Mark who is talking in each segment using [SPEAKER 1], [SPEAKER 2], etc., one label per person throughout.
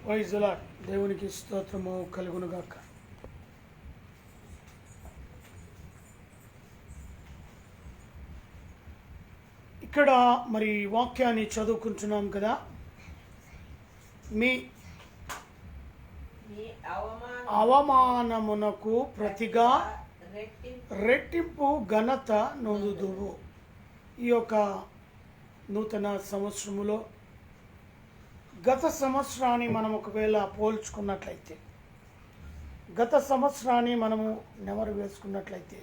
[SPEAKER 1] Praise the lord. దేవునికి స్తోత్రము కలుగునుగాక. ఇక్కడ మరి వాక్యాన్ని చదువుకుంటున్నాం కదా. మీ అవమానమునకు ప్రతిగా రెట్టింపు ఘనత నొందుదువు. ఈ యొక్క నూతన సంవత్సరములో గత సంవత్సరాన్ని మనం ఒకవేళ పోల్చుకున్నట్లయితే, గత సంవత్సరాన్ని మనము నెమరు వేసుకున్నట్లయితే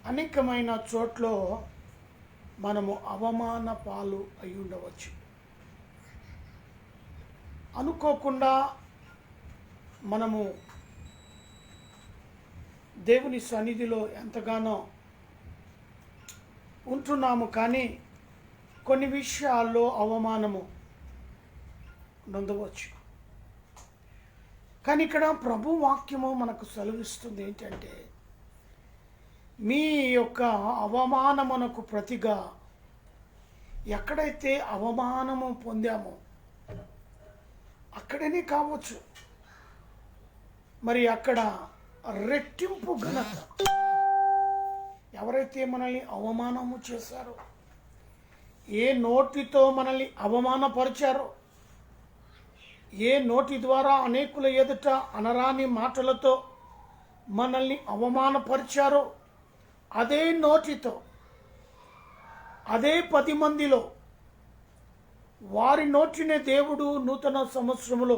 [SPEAKER 1] అనేకమైన చోట్ల మనము అవమాన పాలు అయి ఉండవచ్చు. అనుకోకుండా మనము దేవుని సన్నిధిలో ఎంతగానో ఉంటున్నాము, కానీ కొన్ని విషయాల్లో అవమానము నొందవచ్చు. కానీ ఇక్కడ ప్రభు వాక్యము మనకు సెలవిస్తుంది ఏంటంటే, మీ యొక్క అవమానమునకు ప్రతిగా ఎక్కడైతే అవమానము పొందామో అక్కడనే కావచ్చు, మరి అక్కడ రెట్టింపు ఘనత. ఎవరైతే మనల్ని అవమానము చేశారో, ఏ నోటితో మనల్ని అవమానపరిచారో, ఏ నోటి ద్వారా అనేకుల ఎదుట అనరాని మాటలతో మనల్ని అవమానపరిచారో, అదే నోటితో అదే 10 మందిలో వారి నోటినే దేవుడు నూతన సంవత్సరంలో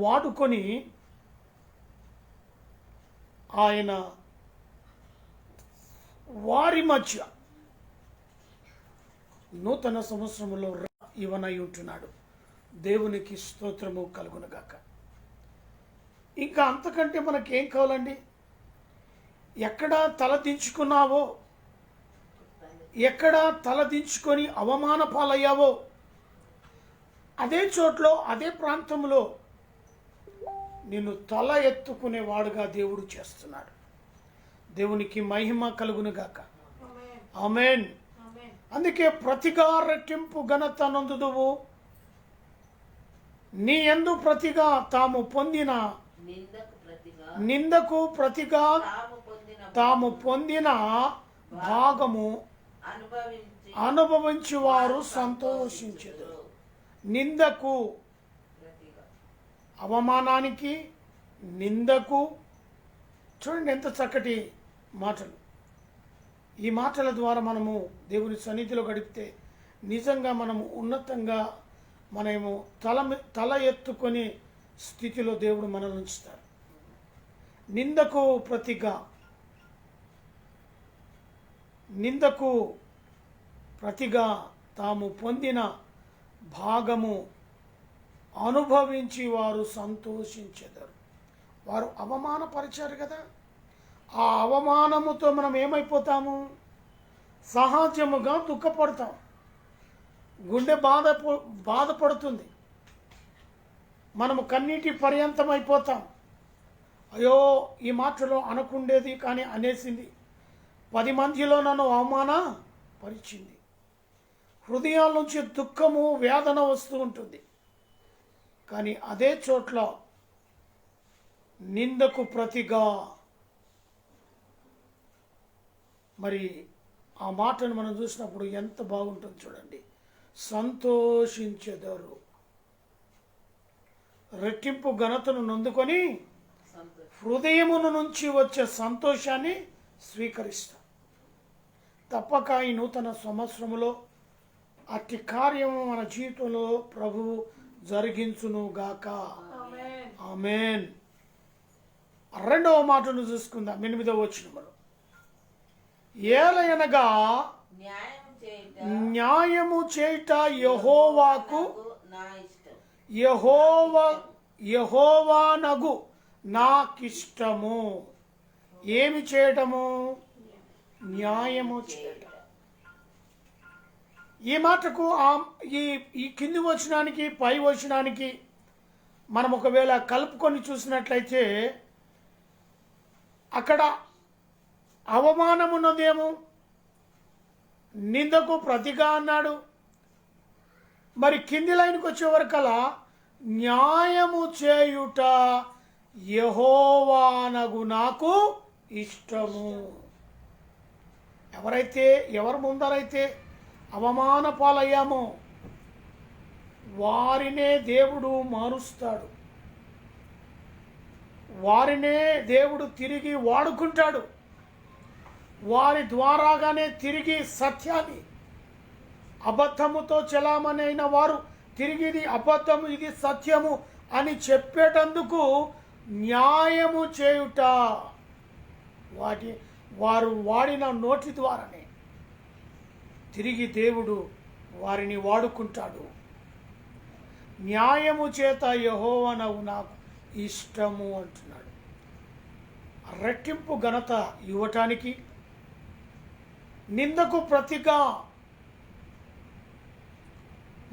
[SPEAKER 1] వాడుకొని ఆయన వారి మధ్య నూతన సంవత్సరంలో ఇవనై ఉంటున్నాడు. దేవునికి స్తోత్రము కలుగునుగాక. ఇంకా అంతకంటే మనకేం కావాలండి? ఎక్కడ తలదించుకున్నావో, ఎక్కడ తలదించుకొని అవమాన పాలయ్యావో, అదే చోట్లో అదే ప్రాంతంలో నిన్ను తల ఎత్తుకునేవాడుగా దేవుడు చేస్తున్నాడు. దేవునికి మహిమ కలుగునుగాక. ఆమేన్. అందుకే ప్రతిగా రెట్టింపు ఘనత నొందుదువు. నీ యందు ప్రతిగా తాము పొందిన నిందకు ప్రతిగా తాము పొందిన భాగము అనుభవించి వారు సంతోషించెదరు. నిందకు, అవమానానికి, నిందకు చూడండి ఎంత చక్కటి మాటలు. ఈ మాటల ద్వారా మనము దేవుని సన్నిధిలో గడిపితే నిజంగా మనము ఉన్నతంగా మనము తల ఎత్తుకొని స్థితిలో దేవుడు మనల్ని ఉంచుతాడు. నిందకు ప్రతిగా, నిందకు ప్రతిగా తాము పొందిన భాగము అనుభవించి వారు సంతోషించెదరు. వారు అవమానపరిచారు కదా, ఆ అవమానముతో మనం ఏమైపోతాము? సహజముగా దుఃఖపడతాం, గుండె బాధపడుతుంది, మనము కన్నీటి పర్యంతం అయిపోతాం. అయ్యో, ఈ మాటలో అనకుండేది కానీ అనేసింది, 10 మందిలో నన్ను అవమానపరిచింది. హృదయాల నుంచి దుఃఖము, వేదన వస్తూ ఉంటుంది. కానీ అదే చోట్ల నిందకు ప్రతిగా మరి ఆ మాటను మనం చూసినప్పుడు ఎంత బాగుంటుంది చూడండి. సంతోషించెదరు. రెట్టింపు ఘనతను నొందుకొని హృదయమును నుంచి వచ్చే సంతోషాన్ని స్వీకరిస్తాం. తప్పక ఈ నూతన సంవత్సరములో అట్టి కార్యము మన జీవితంలో ప్రభువు జరిగించును గాక. ఆమేన్. 2వ మాటను చూసుకుందాం. 8వ వచనములో, ఏలయనగా న్యాయము చేయుట యెహోవాకు యెహోవానగు నాకిష్టము. ఏమి చేయటము? న్యాయము చేయటం. ఈ మాటకు ఈ కింది వచనానికి పై వచనానికి మనం ఒకవేళ కలుపుకొని చూసినట్లయితే అక్కడ అవమానమున్నదేమో, నిందకు ప్రతిగా అన్నాడు. మరి కింది లైన్కి వచ్చే వరకలా న్యాయము చేయుట యెహోవానగు నాకు ఇష్టము. ఎవరి ముందరైతే అవమాన పాలయ్యామో వారినే దేవుడు మారుస్తాడు, వారినే దేవుడు తిరిగి వాడుకుంటాడు. వారి ద్వారాగానే తిరిగి సత్యాన్ని, అబద్ధముతో చెలామణైన వారు తిరిగి ఇది అబద్ధము ఇది సత్యము అని చెప్పేటందుకు న్యాయము చేయుట వారు వాడిన నోటి ద్వారానే తిరిగి దేవుడు వారిని వాడుకుంటాడు. న్యాయము చేత యెహోవానగు నాకు ఇష్టము అంటున్నాడు. రెట్టింపు ఘనత ఇవ్వటానికి, నిందకు ప్రతిగా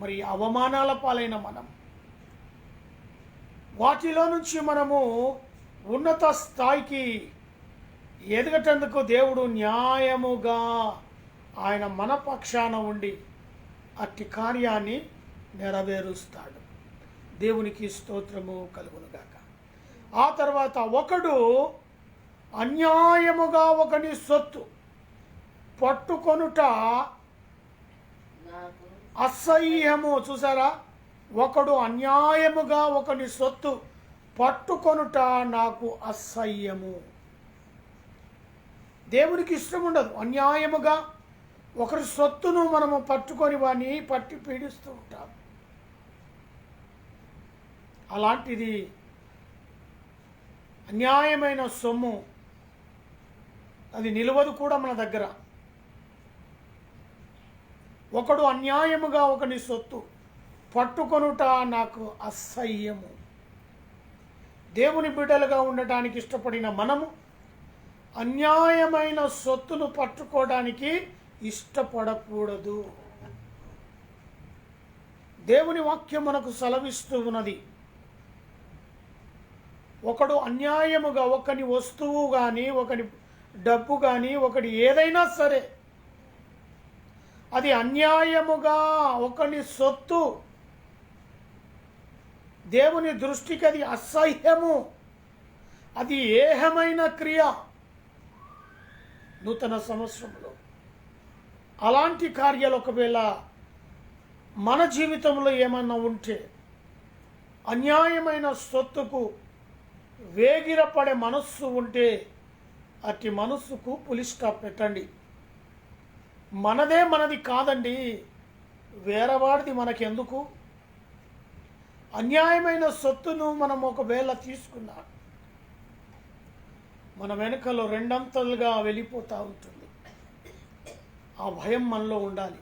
[SPEAKER 1] మరి అవమానాల పాలైన మనం వాటిలో నుంచి మనము ఉన్నత స్థాయికి ఎదగటందుకు దేవుడు న్యాయముగా ఆయన మన పక్షాన ఉండి అట్టి కార్యాన్ని నెరవేరుస్తాడు. దేవునికి స్తోత్రము కలుగునుగాక. ఆ తర్వాత ఒకడు అన్యాయముగా ఒకని సొత్తు పట్టుకొనుట అసహ్యము. చూసారా, ఒకడు అన్యాయముగా ఒకని సొత్తు పట్టుకొనుట నాకు అసహ్యము. దేవునికి ఇష్టం ఉండదు అన్యాయముగా ఒకరి సొత్తును మనము పట్టుకొని వాడిని పట్టి పీడిస్తూ ఉంటాం. అలాంటిది అన్యాయమైన సొమ్ము, అది నిలవదు కూడా మన దగ్గర. ఒకడు అన్యాయముగా ఒకని సొత్తు పట్టుకొనుట నాకు అసహ్యము. దేవుని బిడ్డలుగా ఉండటానికి ఇష్టపడిన మనము అన్యాయమైన సొత్తును పట్టుకోవడానికి ఇష్టపడకూడదు. దేవుని వాక్యం మనకు సెలవిస్తూ ఉన్నది, ఒకడు అన్యాయముగా ఒకని వస్తువు కానీ ఒకని డబ్బు కానీ ఒకటి ఏదైనా సరే అది అన్యాయముగా ఒకని సొత్తు దేవుని దృష్టికి అది అసహ్యము, అది ఏహమైన క్రియ. నూతన సంవత్సరంలో అలాంటి కార్యాలు ఒకవేళ మన జీవితంలో ఏమన్నా ఉంటే, అన్యాయమైన సొత్తుకు వేగిరపడే మనస్సు ఉంటే అట్టి మనస్సుకు పులి స్టాప్ పెట్టండి. మనదే మనది కాదండి, వేరేవాడిది మనకెందుకు? అన్యాయమైన సొత్తును మనం ఒకవేళ తీసుకున్నా మన వెనుకలో రెండంతలుగా వెళ్ళిపోతూ ఉంటుంది. ఆ భయం మనలో ఉండాలి.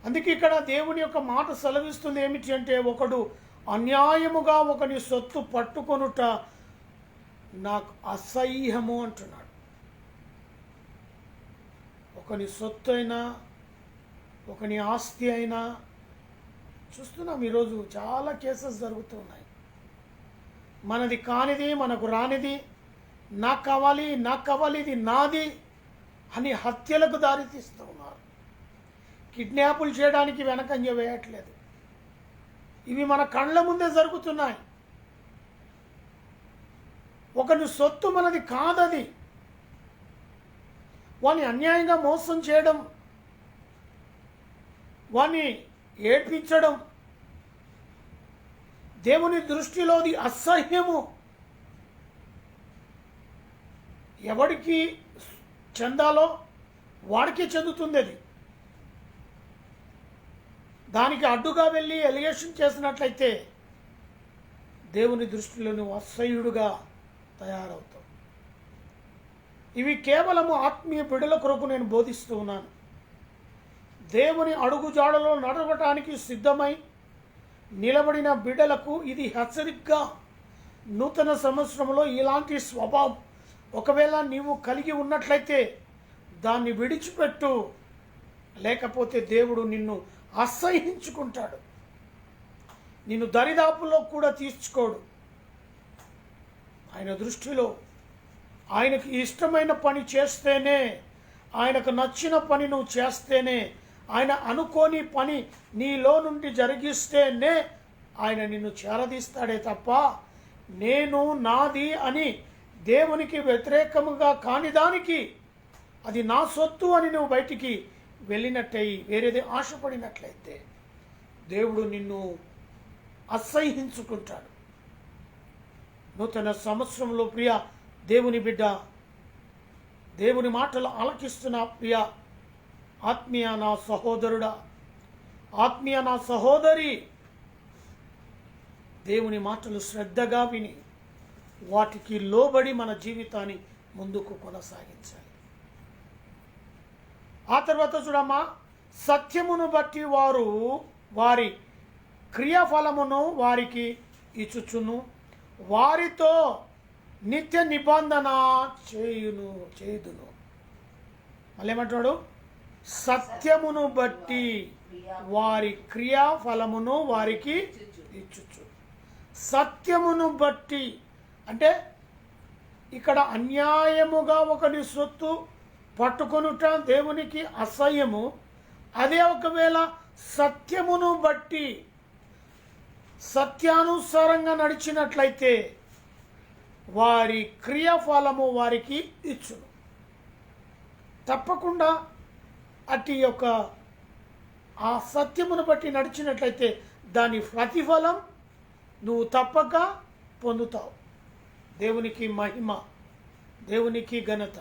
[SPEAKER 1] అందుకే ఇక్కడ దేవుని యొక్క మాట సెలవిస్తుంది ఏమిటి అంటే, ఒకడు అన్యాయముగా ఒకని సొత్తు పట్టుకొనుట నాకు అసహ్యము అంటున్నాడు. ఒకని సొత్తు అయినా ఒకని ఆస్తి అయినా చూస్తున్నాం. ఈరోజు చాలా కేసెస్ జరుగుతున్నాయి. మనది కానిది, మనకు రానిది, నాకు కావాలి ఇది నాది అని హత్యలకు దారితీస్తూ ఉన్నారు. కిడ్నాపులు చేయడానికి వెనకంజ వేయట్లేదు. ఇవి మన కళ్ళ ముందే జరుగుతున్నాయి. ఒకని సొత్తు మనది కాదది, వాని అన్యాయంగా మోసం చేయడం, వాని ఏడ్పించడం దేవుని దృష్టిలోది అసహ్యము. ఎవడికి చెందాలో వాడికే చెందుతుంది. అది దానికి అడ్డుగా వెళ్ళి ఎలిగేషన్ చేసినట్లయితే దేవుని దృష్టిలో నువ్వు అసహ్యుడుగా తయారవుతావు. ఇవి కేవలము ఆత్మీయ బిడ్డల కొరకు నేను బోధిస్తూ ఉన్నాను. దేవుని అడుగుజాడలో నడవటానికి సిద్ధమై నిలబడిన బిడ్డలకు ఇది హెచ్చరికగా. నూతన సంవత్సరంలో ఇలాంటి స్వభావం ఒకవేళ నీవు కలిగి ఉన్నట్లయితే దాన్ని విడిచిపెట్టు, లేకపోతే దేవుడు నిన్ను అసహ్యించుకుంటాడు, నిన్ను దరిదాపుల్లో కూడా తీర్చుకోడు. ఆయన దృష్టిలో ఆయనకు ఇష్టమైన పని చేస్తేనే, ఆయనకు నచ్చిన పని నువ్వు చేస్తేనే, ఆయన అనుకోని పని నీలో నుండి జరిగిస్తేనే ఆయన నిన్ను చేరదీస్తాడే తప్ప నేను నాది అని దేవునికి వ్యతిరేకముగా కాని దానికి అది నా సొత్తు అని నువ్వు బయటికి వెళ్ళినట్టయి వేరేది ఆశపడినట్లయితే దేవుడు నిన్ను అసహ్యించుకుంటాడు. నూతన సంవత్సరంలో ప్రియ దేవుని బిడ్డ, దేవుని మాటలు ఆలకిస్తున్న ప్రియ ఆత్మీయ నా సహోదరుడా, ఆత్మీయ నా సహోదరి, దేవుని మాటలు శ్రద్ధగా విని వాటికి లోబడి మన జీవితాన్ని ముందుకు కొనసాగించాలి. ఆ తర్వాత చూడమ్మా, సత్యమును బట్టి వారు వారి క్రియాఫలమును వారికి ఇచ్చుచును, వారితో నిత్య నిబంధన చేయుదును. మళ్ళీ ఏమంటున్నాడు? సత్యమును బట్టి వారి క్రియాఫలమును వారికి ఇచ్చుచు. సత్యమును బట్టి అంటే ఇక్కడ అన్యాయముగా ఒకరి సొత్తు పట్టుకొనుట దేవునికి అసహ్యము. అదే ఒకవేళ సత్యమును బట్టి సత్యానుసారంగా నడిచినట్లయితే వారి క్రియాఫలము వారికి ఇచ్చును. తప్పకుండా అటు యొక్క ఆ సత్యమును బట్టి నడిచినట్లయితే దాని ప్రతిఫలం నువ్వు తప్పక పొందుతావు. దేవునికి మహిమ, దేవునికి ఘనత.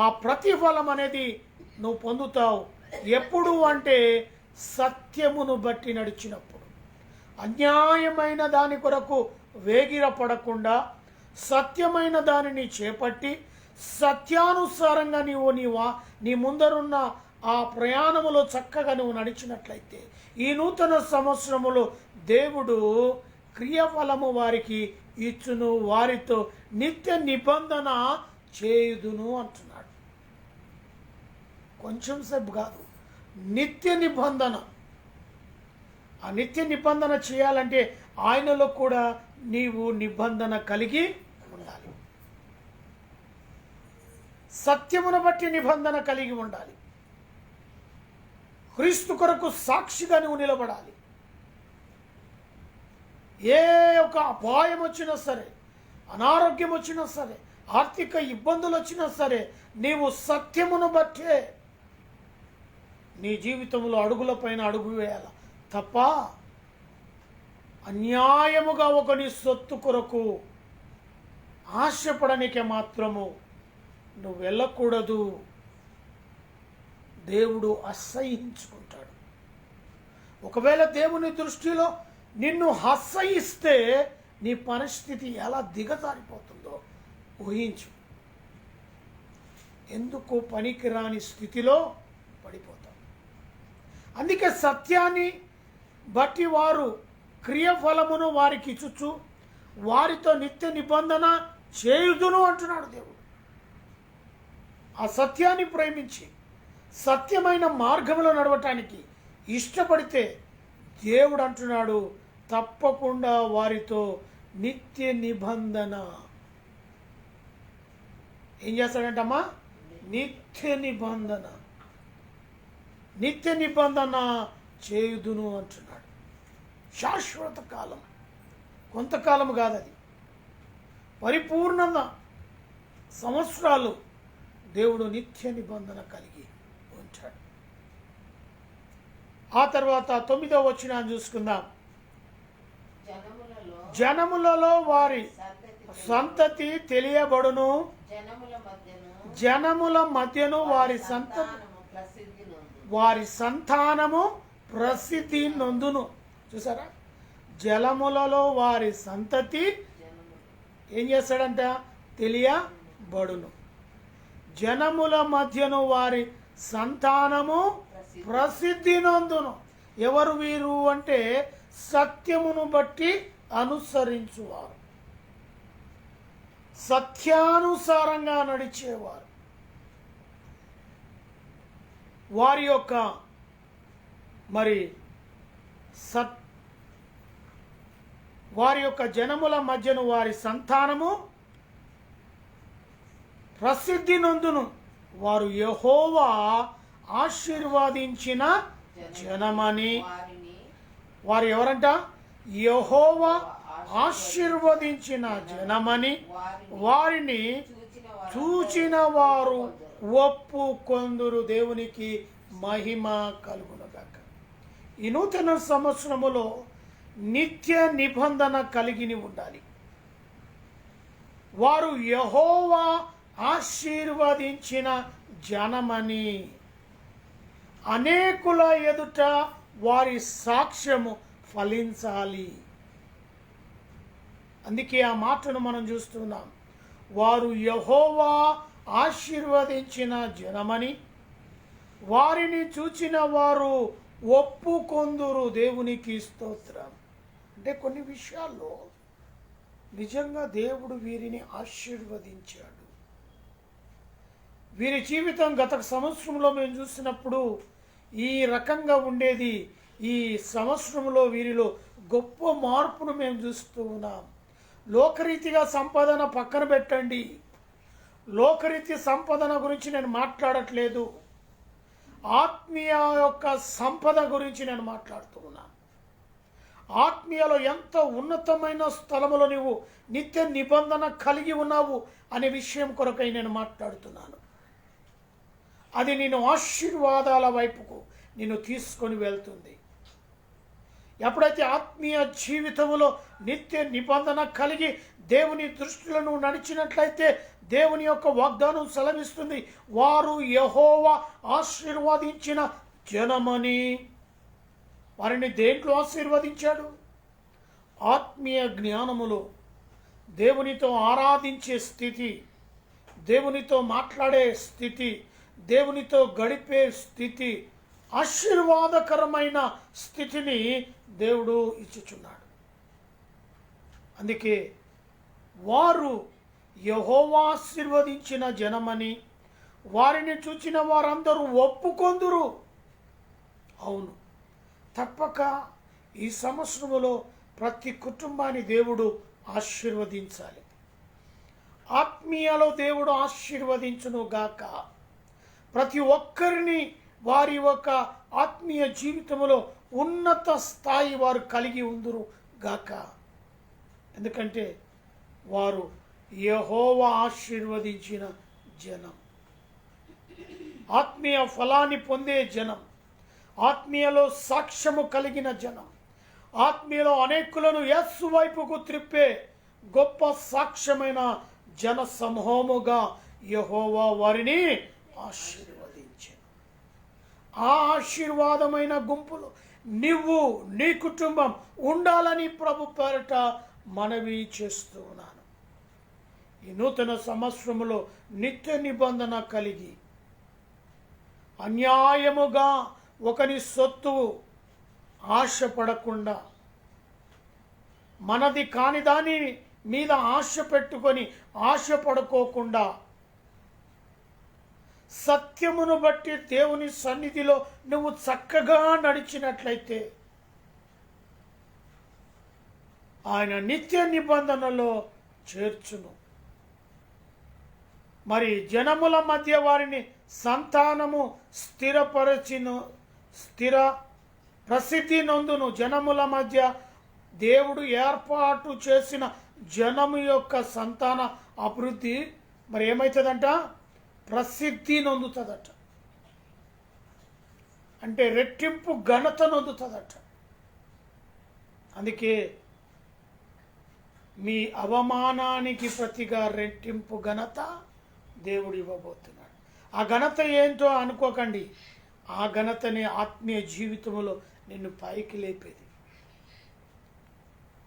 [SPEAKER 1] ఆ ప్రతిఫలం అనేది నువ్వు పొందుతావు. ఎప్పుడు అంటే సత్యమును బట్టి నడిచినప్పుడు. అన్యాయమైన దాని కొరకు వేగిరపడకుండా సత్యమైన దానిని చేపట్టి సత్యానుసారంగా నీ ముందరున్న ఆ ప్రయాణములో చక్కగా నువ్వు నడిచినట్లయితే ఈ నూతన సంవత్సరములో దేవుడు క్రియఫలము వారికి ఇచ్చును, వారితో నిత్య నిబంధన చేయుదును అంటున్నాడు. కొంచెం సేపు కాదు, నిత్య నిబంధన. ఆ నిత్య నిబంధన చేయాలంటే ఆయనలో కూడా నీవు నిబంధన కలిగి ఉండాలి. సత్యమును బట్టి నిబంధన కలిగి ఉండాలి. క్రీస్తు కొరకు సాక్షిగా నువ్వు నిలబడాలి. ఏ ఒక అపాయం వచ్చినా సరే, అనారోగ్యం వచ్చినా సరే, ఆర్థిక ఇబ్బందులు వచ్చినా సరే, నీవు సత్యమును బట్టే నీ జీవితంలో అడుగులపైన అడుగు వేయాలి తప్ప అన్యాయముగా ఒకని సొత్తు కొరకు ఆశపడనికే మాత్రము నువ్వు వెళ్ళకూడదు. దేవుడు అసహ్యించుకుంటాడు. ఒకవేళ దేవుని దృష్టిలో నిన్ను అసహ్యిస్తే నీ పరిస్థితి ఎలా దిగజారిపోతుందో ఊహించు. ఎందుకు పనికిరాని స్థితిలో పడిపోతాం. అందుకే సత్యాన్ని బట్టి వారు క్రియఫలమును వారికి ఇచ్చుచు, వారితో నిత్య నిబంధన చేయుదును అంటున్నాడు దేవుడు. ఆ సత్యాన్ని ప్రేమించి సత్యమైన మార్గంలో నడవటానికి ఇష్టపడితే దేవుడు అంటున్నాడు, తప్పకుండా వారితో నిత్య నిబంధన ఏం చేస్తాడంటమ్మా? నిత్య నిబంధన, నిత్య నిబంధన చేయుదును అంటున్నాడు. శాశ్వత కాలం, కొంతకాలం కాదు, అది పరిపూర్ణంగా సంవత్సరాలు దేవుడు నిత్య నిబంధన కలిగి ఉంటాడు. ఆ తర్వాత 9వ వచనాన్ని చూసుకుందాం. జనములలో వారి సంతతి తెలియబడును, జనముల మధ్యను వారి సంతానము ప్రసిద్ధి నొందును. చూసారా? జలములలో వారి సంతతి ఏం చేస్తాడంట? తెలియబడును. జనముల మధ్యను వారి సంతానము ప్రసిద్ధి నొందును. ఎవరు వీరు అంటే సత్యమును బట్టి అనుసరించువారు, సత్యానుసారంగా నడిచేవారు. వారి యొక్క వారి యొక్క జనముల మధ్యను వారి సంతానము ప్రసిద్ధి నొందును. వారు యెహోవా ఆశీర్వాదించిన జనమని. వారు ఎవరంట? యెహోవా ఆశీర్వదించిన జనమని వారిని చూచిన వారు ఒప్పుకొందురు. దేవునికి మహిమ కలుగునుగాక. ఈ నూతన సంవత్సరములో నిత్య నిబంధన కలిగి ఉండాలి. వారు యెహోవా ఆశీర్వదించిన జనమని అనేకుల ఎదుట వారి సాక్ష్యము ఫలించాలి. అందుకే ఆ మాటను మనం చూస్తున్నాం. వారు యెహోవా ఆశీర్వదించిన జనమని వారిని చూచిన వారు ఒప్పుకొందురు. దేవునికి స్తోత్రం. అంటే కొన్ని విషయాల్లో నిజంగా దేవుడు వీరిని ఆశీర్వదించాడు. వీరి జీవితం గత సంవత్సరంలో మేము చూసినప్పుడు ఈ రకంగా ఉండేది. ఈ సంవత్సరంలో వీరిలో గొప్ప మార్పును మేము చూస్తూ ఉన్నాం. లోకరీతిగా సంపాదన పక్కన పెట్టండి. లోకరీతి సంపాదన గురించి నేను మాట్లాడట్లేదు. ఆత్మీయ యొక్క సంపద గురించి నేను మాట్లాడుతూ ఉన్నాను. ఆత్మీయలో ఎంత ఉన్నతమైన స్థలములో నీవు నిత్య నిబంధన కలిగి ఉన్నావు అనే విషయం కొరకై నేను మాట్లాడుతున్నాను. అది నేను ఆశీర్వాదాల వైపుకు నిన్ను తీసుకొని వెళ్తుంది. ఎప్పుడైతే ఆత్మీయ జీవితంలో నిత్య నిబంధన కలిగి దేవుని దృష్టిలో నువ్వు నడిచినట్లయితే దేవుని యొక్క వాగ్దానం సెలవిస్తుంది, వారు యెహోవా ఆశీర్వదించిన జనమని. వారిని దేంట్లో ఆశీర్వదించాడు? ఆత్మీయ జ్ఞానములో దేవునితో ఆరాధించే స్థితి, దేవునితో మాట్లాడే స్థితి, దేవునితో గడిపే స్థితి, ఆశీర్వాదకరమైన స్థితిని దేవుడు ఇచ్చుచున్నాడు. అందుకే వారు యెహోవా ఆశీర్వదించిన జనమని వారిని చూచిన వారందరూ ఒప్పుకొందురు. అవును, తప్పక ఈ సంవత్సరములో ప్రతి కుటుంబాన్ని దేవుడు ఆశీర్వదించాలి. ఆత్మీయలో దేవుడు ఆశీర్వదించును గాక. ప్రతి ఒక్కరిని వారి యొక్క ఆత్మీయ జీవితంలో ఉన్నత స్థాయి వారు కలిగి ఉందురు గాక. ఎందుకంటే వారు యెహోవా ఆశీర్వదించిన జనం, ఆత్మీయ ఫలాన్ని పొందే జనం, ఆత్మీయలో సాక్ష్యము కలిగిన జనం, ఆత్మీయలో అనేకులను యేసు వైపుకు త్రిప్పే గొప్ప సాక్ష్యమైన జన సమూహముగా యెహోవా వారిని ఆశీర్వదించాడు. ఆ ఆశీర్వాదమైన గుంపులో నువ్వు నీ కుటుంబం ఉండాలని ప్రభు పేరట మనవి చేస్తూ ఉన్నాను. ఈ నూతన సంవత్సరములో నిత్య నిబంధన కలిగి అన్యాయముగా ఒకరి సొత్తు ఆశపడకుండా, మనది కాని దాని మీద ఆశ పెట్టుకొని ఆశపడుకోకుండా, సత్యమును బట్టి దేవుని సన్నిధిలో నువ్వు చక్కగా నడిచినట్లయితే ఆయన నిత్య నిబంధనలో చేర్చును. మరి జనముల మధ్య వారిని సంతానము స్థిర ప్రసిద్ధి నొందును. జనముల మధ్య దేవుడు ఏర్పాటు చేసిన జనము యొక్క సంతాన అభివృద్ధి మరి ఏమవుతుందంట? ప్రసిద్ధి నొందుతుందట. అంటే రెట్టింపు ఘనత నొందుతుందట. అందుకే మీ అవమానానికి ప్రతిగా రెట్టింపు ఘనత దేవుడు ఇవ్వబోతున్నాడు. ఆ ఘనత ఏంటో అనుకోకండి. ఆ ఘనతనే ఆత్మీయ జీవితంలో నిన్ను పైకి లేపేది.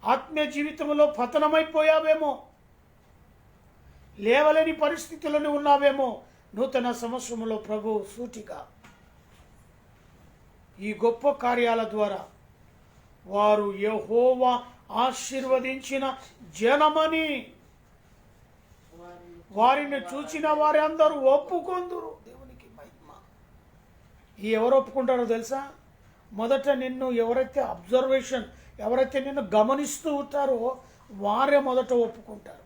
[SPEAKER 1] ఆత్మీయ జీవితంలో పతనమైపోయావేమో, లేవలేని పరిస్థితులను ఉన్నావేమో, నూతన సంవత్సరంలో ప్రభు సూటిగా ఈ గొప్ప కార్యాల ద్వారా వారు యెహోవా ఆశీర్వదించిన జనమని వారిని చూచిన వారి అందరూ ఒప్పుకొందురు. దేవునికి మహిమ. ఈ ఎవరు ఒప్పుకుంటారో తెలుసా? మొదట నిన్ను ఎవరైతే నిన్ను గమనిస్తూ ఉంటారో వారే మొదట ఒప్పుకుంటారు.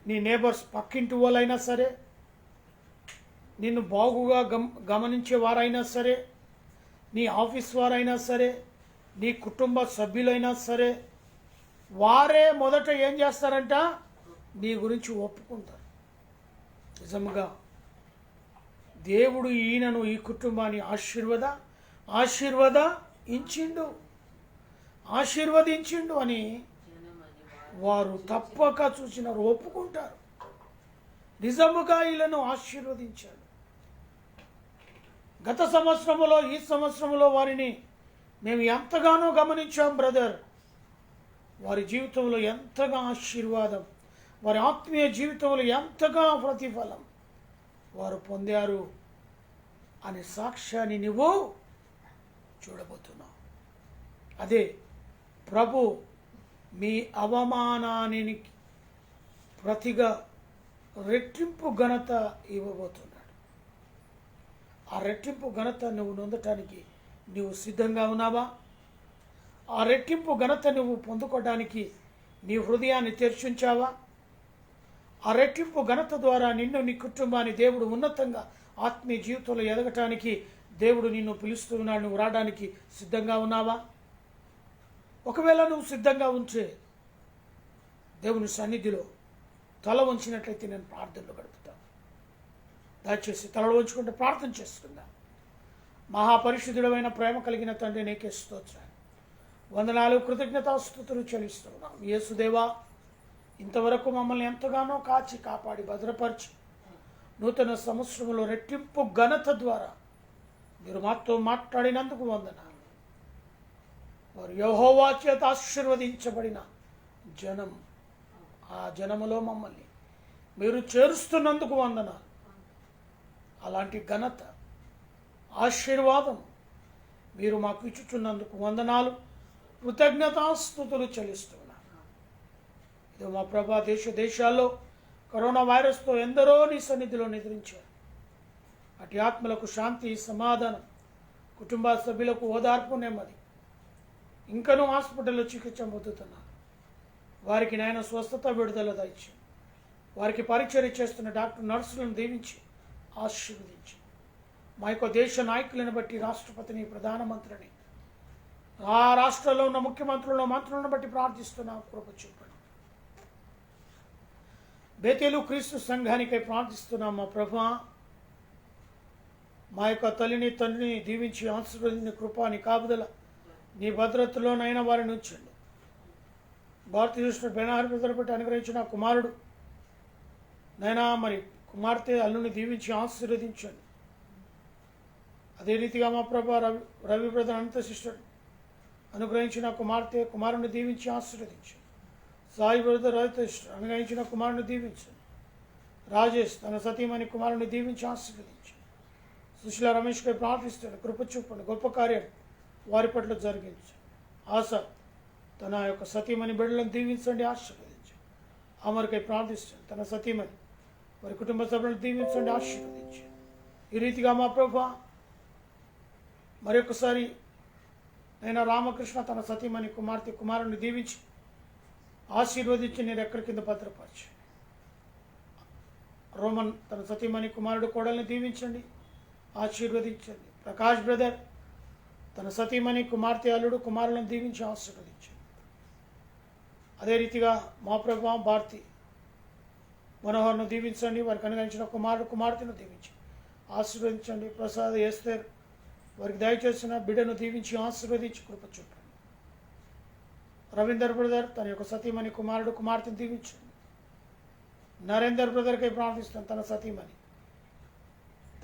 [SPEAKER 1] నీ నేబర్స్, పక్కింటి వాళ్ళైనా సరే, నిన్ను బాగుగా గమనించే వారైనా సరే, నీ ఆఫీస్ వారైనా సరే, నీ కుటుంబ సభ్యులైనా సరే వారే మొదట ఏం చేస్తారంట, నీ గురించి ఒప్పుకుంటారు. నిజముగా దేవుడు ఈయనను, ఈ కుటుంబాన్ని ఆశీర్వదించిండు అని వారు తప్పక చూసినారు, ఒప్పుకుంటారు. నిజముగా వీళ్ళను ఆశీర్వదించాడు. గత సంవత్సరంలో, ఈ సంవత్సరంలో వారిని మేము ఎంతగానో గమనించాం బ్రదర్. వారి జీవితంలో ఎంతగా ఆశీర్వాదం, వారి ఆత్మీయ జీవితంలో ఎంతగా ప్రతిఫలం వారు పొందారు అనే సాక్ష్యాన్ని నువ్వు చూడబోతున్నావు. అదే ప్రభు మీ అవమానానికి ప్రతిగా రెట్టింపు ఘనత ఇవ్వబోతున్నాడు. ఆ రెట్టింపు ఘనత నువ్వు నొందటానికి నువ్వు సిద్ధంగా ఉన్నావా? ఆ రెట్టింపు ఘనత నువ్వు పొందుకోవడానికి నీ హృదయాన్ని తెరిచుంచావా? ఆ రెట్టింపు ఘనత ద్వారా నిన్ను, నీ కుటుంబాన్ని దేవుడు ఉన్నతంగా ఆత్మీయ జీవితంలో ఎదగటానికి దేవుడు నిన్ను పిలుస్తూ ఉన్నాడు. నువ్వు రావడానికి సిద్ధంగా ఉన్నావా? ఒకవేళ నువ్వు సిద్ధంగా ఉంటే దేవుని సన్నిధిలో తల వంచినట్లయితే నేను ప్రార్థనలో గడుపుతాను. దయచేసి తలలో వంచుకుంటే ప్రార్థన చేస్తున్నా. మహాపరిశుద్ధుడమైన ప్రేమ కలిగిన తండ్రి, నీకే స్తోత్రాలు, వందనాలు, కృతజ్ఞతాస్తుతులు చెల్లిస్తున్నాం. యేసుదేవా, ఇంతవరకు మమ్మల్ని ఎంతగానో కాచి కాపాడి భద్రపరిచి నూతన సంవత్సరంలో రెట్టింపు ఘనత ద్వారా మీరు మాతో మాట్లాడినందుకు వందనాలు. వారు యెహోవా చేత ఆశీర్వదించబడిన జనం, ఆ జనములో మమ్మల్ని మీరు చేరుస్తున్నందుకు వందనాలు. అలాంటి ఘనత, ఆశీర్వాదం మీరు మాకు ఇచ్చుచున్నందుకు వందనాలు, కృతజ్ఞతాస్తుతులు చెల్లిస్తున్నాను. ఇది మా ప్రభా, దేశాల్లో కరోనా వైరస్తో ఎందరో నీ సన్నిధిలో నిద్రించారు. అటు ఆత్మలకు శాంతి, సమాధానం, కుటుంబ సభ్యులకు ఓదార్పు, నెమ్మది. ఇంకనూ హాస్పిటల్లో చికిత్స పొందుతున్నారు. వారికి నాయన స్వస్థత, విడుదల దయచి వారికి పరిచర్య చేస్తున్న డాక్టర్, నర్సులను దీవించి ఆశీర్వదించి మా యొక్క దేశ నాయకులను బట్టి, రాష్ట్రపతిని, ప్రధానమంత్రిని, ఆ రాష్ట్రంలో ఉన్న ముఖ్యమంత్రులను, మంత్రులను బట్టి ప్రార్థిస్తున్నాం. కృప చూపండి. బేతేలు క్రీస్తు సంఘానికై ప్రార్థిస్తున్నాం. మా ప్రభువా, మా యొక్క తల్లిని, తండ్రిని దీవించి ఆశీర్వదించిన కృప, నీ కాపుదల, నీ భద్రతలోనైనా వారిని ఉంచండి. భారతదేశ బెనార్ బట్టి అనుగ్రహించిన కుమారుడు నైనా మరి కుమార్తె అల్లుని దీవించి ఆశీర్వదించండి. అదే రీతిగా మా ప్రభా, రవి బ్రదర్ అనంత శిష్యుడు అనుగ్రహించిన కుమార్తె, కుమారుని దీవించి ఆశీర్వదించండి. సాయి బ్రదర్ అనుగ్రహించిన కుమారుని దీవించండి. రాజేష్ తన సతీమణి కుమారుని దీవించి ఆశీర్వదించండి. సుశీల రమేష్పై ప్రార్థిస్తాడు, కృప చూపండి, గొప్ప కార్యం వారి పట్ల జరిగించండి. ఆశ తన యొక్క సతీమణి బిడ్డలను దీవించండి, ఆశీర్వదించండి. అమరుకై ప్రార్థిస్తాడు, తన సతీమణి వారి కుటుంబ సభ్యులను దీవించండి, ఆశీర్వదించండి. ఈ రీతిగా మా ప్రభా, మరొకసారి అయినా రామకృష్ణ తన సతీమణి కుమార్తె, కుమారుని దీవించి ఆశీర్వదించి నేను ఎక్కడి కింద భద్రపరచండి. రోమన్ తన సతీమణి కుమారుడు కోడల్ని దీవించండి, ఆశీర్వదించండి. ప్రకాష్ బ్రదర్ తన సతీమణి కుమార్తె, అల్లుడు, కుమారులను దీవించి ఆశీర్వదించండి. అదే రీతిగా మా ప్రభా, భారతి మనోహర్ను దీవించండి, వారికి అనుగ్రహించిన కుమారుడు, కుమార్తెను దీవించి ఆశీర్వదించండి. ప్రసాద్, ఎస్తేర్ వారికి దయచేసిన బిడ్డను దీవించి ఆశీర్వదించి కృప చూపండి. రవీందర్ బ్రదర్ తన యొక్క సతీమణి కుమారుడు, కుమార్తెను దీవించండి. నరేందర్ బ్రదర్కై ప్రార్థిస్తాను, తన సతీమణి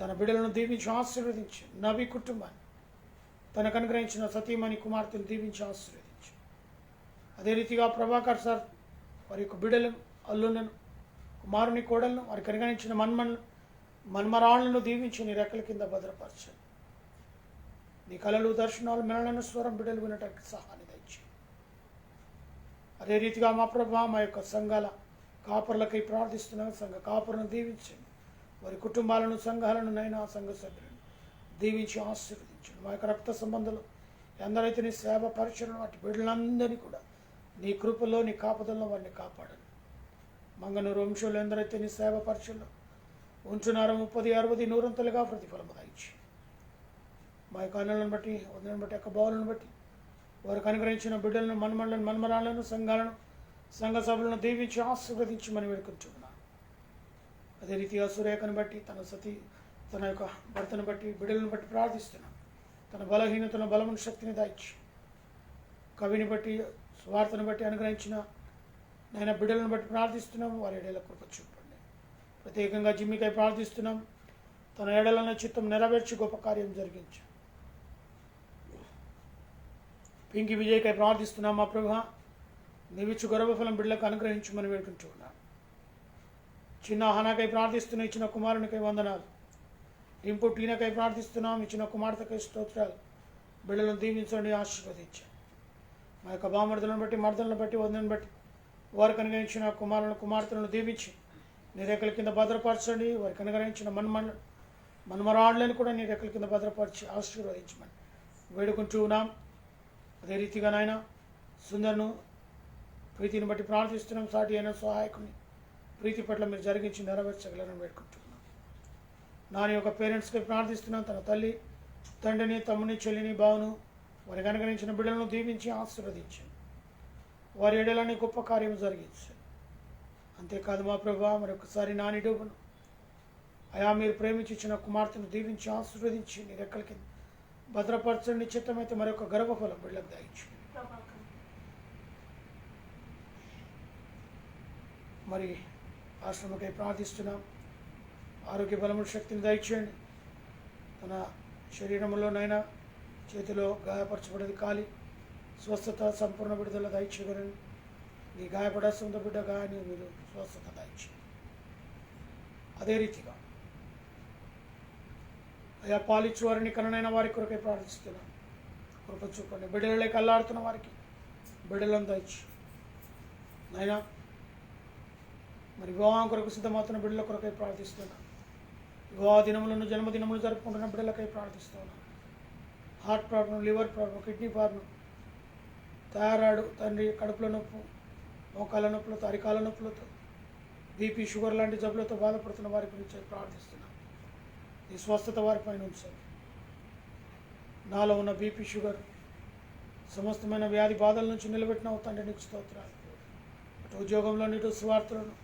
[SPEAKER 1] తన బిడ్డలను దీవించి ఆశీర్వదించి. నబీ కుటుంబాన్ని తనకు అనుగ్రహించిన సతీమణి కుమార్తెను దీవించి ఆశీర్వదించి. అదే రీతిగా ప్రభాకర్ సార్ వారి యొక్క బిడ్డలను, అల్లులను, కుమారుని కోడలను, వారికి అనుగ్రహించిన మన్మరాళ్లను దీవించి నీ రెక్కల కింద భద్రపరచండి. నీ కళలు, దర్శనాలు, మెలనను స్వరం బిడ్డలు వినటానికి సహాయాన్ని దయచేయండి. అదే రీతిగా మా ప్రభా, మా యొక్క సంఘాల కాపర్లకై ప్రార్థిస్తున్నాను. సంఘ కాపరులను దీవించండి, వారి కుటుంబాలను, సంఘాలను, నైనా సంఘ సభ్యులను దీవించి ఆశీర్వదించండి. మా యొక్క రక్త సంబంధాలు ఎందరైతే నీ సేవ పరిచయం వాటి బిడ్డలందరినీ కూడా నీ కృపలో, నీ కాపుదల్లో వారిని కాపాడండి. మంగనూరు వంశంలో ఎందరైతే నీ సేవ పరిచయంలో ఉంచున్నారో 30, 60, 100 ప్రతిఫలము దయచి. మా యొక్క అన్నలను బట్టి, వదలను బట్టి, యొక్క బావులను బట్టి వారికి అనుగ్రహించిన బిడ్డలను, మన్మలను, మన్మరాలను, సంఘాలను, సంఘ సభలను దీవించి ఆశీర్వదించమని వేడుకుంటున్నాను. అదే రీతిగా సురేఖను బట్టి, తన యొక్క భర్తను బట్టి, బిడ్డలను బట్టి ప్రార్థిస్తున్నాను. తన బలహీనతను, బలమును, శక్తిని దాయిచ్చి, కవిని బట్టి, స్వార్థను బట్టి అనుగ్రహించిన నాయన బిడ్డలను బట్టి ప్రార్థిస్తున్నాం. వారి ఎడల కృప చూపండి. ప్రత్యేకంగా జిమ్మికై ప్రార్థిస్తున్నాం. తన ఎడలన్న చిత్తం నెరవేర్చి గొప్ప కార్యం జరిగించు. పింకి విజయ్కై ప్రార్థిస్తున్నాం. మా ప్రభు నీవిచ్చు గర్భఫలం బిడ్డలకు అనుగ్రహించమని వేడుకుంటున్నాను. చిన్న హనాకై ప్రార్థిస్తున్న ఇచ్చిన కుమారునికై వందనాలు. రింపు టీనకై ప్రార్థిస్తున్నాం. ఇచ్చిన కుమార్తెకై స్తోత్రాలు. బిడ్డలను దీవించండి, ఆశీర్వదించండి. మా యొక్క బామర్దులను బట్టి, మర్దలను బట్టి, వదనను బట్టి వారికి అనుగ్రహించిన కుమారులను, కుమార్తెలను దీవించి నీ రెక్కల కింద భద్రపరచండి. వారికి అనుగ్రహించిన మన్మరాళ్ళని కూడా నీ రెక్కల కింద భద్రపరిచి ఆశీర్వదించమని వేడుకుంటూ ఉన్నాం. అదే రీతిగా నాయన సుందర్ను ప్రీతిని బట్టి ప్రార్థిస్తున్నాం. సాటి అయిన సహాయకుని ప్రీతి పట్ల మీరు జరిగించి నెరవేర్చగలరని వేడుకుంటున్నాం. నాని యొక్క పేరెంట్స్కి ప్రార్థిస్తున్నాం. తన తల్లి, తండ్రిని, తమ్ముని, చెల్లిని, బావును వారికి అనుగ్రహించిన బిడ్డలను దీవించి ఆశీర్వదించండి. వారి ఎడలని గొప్ప కార్యం జరిగించండి. అంతేకాదు మా ప్రభు మరొకసారి నాని డూబును అయా మీరు ప్రేమించి ఇచ్చిన కుమార్తెను దీవించి ఆశీర్వదించి నీ రెక్కల కింద భద్రపరచండి. చిత్తమైతే మరొక గర్భఫలం బిడ్డలకు దయచండి. మరి ఆశ్రమకై ప్రార్థిస్తున్నాం. ఆరోగ్య బలము, శక్తిని దయచేయండి. తన శరీరంలోనైనా చేతిలో గాయపరచబడేది కాలి స్వస్థత, సంపూర్ణ విడుదల దయచేయగలని నీ గాయపడే సొంత బిడ్డ గాయని మీరు స్వస్థత దయచేయండి. అదే రీతిగా అయా పాలిచ్చు వారిని కననైన వారి కొరకై ప్రార్థిస్తున్నాం. కృప చూపండి. బిడ్డలే కల్లాడుతున్న వారికి బిడ్డలను దయచి నైనా మరి వివాహం కొరకు సిద్ధమవుతున్న బిడ్డల కొరకై ప్రార్థిస్తున్నాం. వివాహ దినములను, జన్మదినములు జరుపుకుంటున్న బిడ్డలకై ప్రార్థిస్తున్నాం. Heart problem, liver problem, kidney problem, thyroid, తండ్రి కడుపుల నొప్పు, మోకాల నొప్పులతో, అరికాల నొప్పులతో, బీపీ, షుగర్ లాంటి జబ్బులతో బాధపడుతున్న వారి గురించి ప్రార్థిస్తున్నాం. ఈ స్వస్థత వారిపైన ఉంచండి. నాలో ఉన్న బీపీ, షుగర్, సమస్తమైన వ్యాధి బాధల నుంచి నిలబెట్టిన తండ్రి నీకు స్తోత్రాలు. అటు ఉద్యోగంలో, ఇటు స్వార్థలను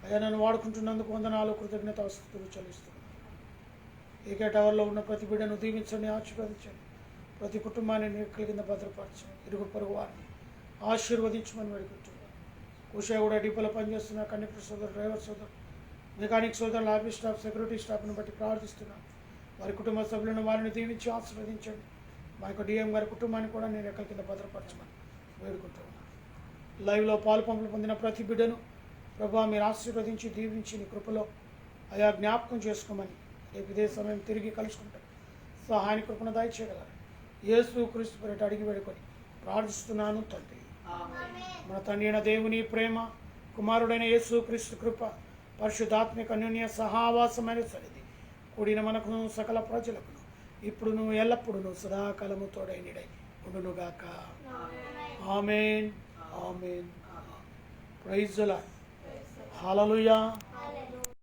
[SPEAKER 1] అయ్యా నన్ను వాడుకుంటున్నందుకు వందనాలు, కృతజ్ఞత స్తుతులు చెల్లిస్తున్నాను. ఏకే టవర్లో ఉన్న ప్రతి బిడ్డను దీవించండి, ఆశీర్వదించండి. ప్రతి కుటుంబాన్ని రెక్కల కింద భద్రపరచండి. ఇరుగు పొరుగు వారిని ఆశీర్వదించమని వేడుకుంటున్నాను. కుషా కూడా డిపోలో పనిచేస్తున్న కండక్టర్ సోదరు, డ్రైవర్ సోదరు, మెకానిక్ సోదరులు, ఆఫీస్ స్టాఫ్, సెక్యూరిటీ స్టాఫ్ను బట్టి ప్రార్థిస్తున్నాను. వారి కుటుంబ సభ్యులను వారిని దీవించి ఆశీర్వదించండి. మా యొక్క డిఎం గారి కుటుంబాన్ని కూడా నేను రెక్కల కింద భద్రపరచమని వేడుకుంటున్నాను. లైవ్లో పాలు పంపులు పొందిన ప్రతి బిడ్డను ప్రభా మీరు ఆశీర్వదించి దీవించి నీ కృపలో అయా జ్ఞాపకం చేసుకోమని రేపు ఇదే సమయం తిరిగి కలుసుకుంటాం. సహాయాన్ని కృపను దయచేయగలరు. యేసు క్రీస్తు పేరిట అడిగి వేడుకొని ప్రార్థిస్తున్నాను తండ్రి. మన తండ్రి అయిన దేవుని ప్రేమ, కుమారుడైన యేసు క్రీస్తు కృప, పరిశుద్ధాత్మిక అన్యోన్య సహవాసమైన సన్నిధి కూడిన మనకును సకల ప్రజలకును ఇప్పుడును ఎల్లప్పుడూ సదాకాలము తోడై నీడై ఉండునుగాక. Amen, amen. Praise the Lord. Hallelujah.